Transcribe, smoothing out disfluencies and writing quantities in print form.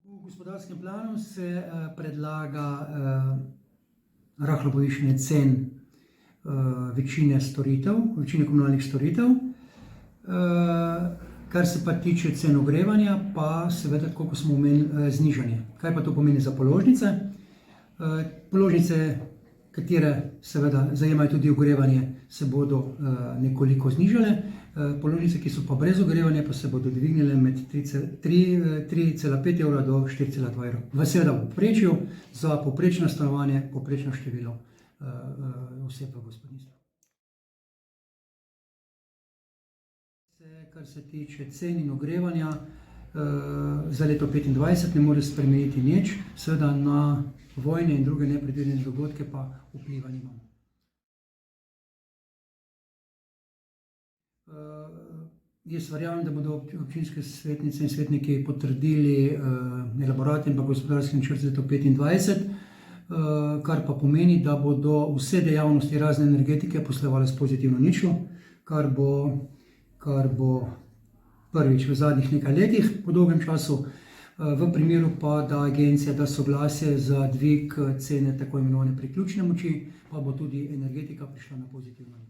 V gospodarskem planu se predlaga rahlo povišanje cen večine komunalnih storitev. Kar se pa tiče cen ogrevanja, pa seveda, tako kot smo omenili, znižanje. Kaj pa to pomeni za položnice? Položnice, katere seveda zajemajo tudi ogrevanje, se bodo nekoliko znižale. Položnice, ki so pa brez ogrevanja, pa se bodo dvignile med 3,5 evra do 4,2 evra. Seveda v povprečju za povprečno stanovanje, povprečno število oseb v gospodinjstvu. Kar se tiče cen in ogrevanja, za leto 2025 ne more spremeniti nič, seveda na vojne in druge nepredvidene dogodke pa vpliva nimamo. Jaz verjamem, da bodo občinske svetnice in svetniki potrdili elaborat in pa gospodarski načrt za leto 2025, kar pa pomeni, da bodo vse dejavnosti razne energetike poslovale s pozitivno ničlo, kar bo prvič v zadnjih nekaj letih po dolgem času. V primeru pa, da agencija da soglasje za dvig cene tako imenovane priključne moči, pa bo tudi energetika prišla na pozitivno ničlo.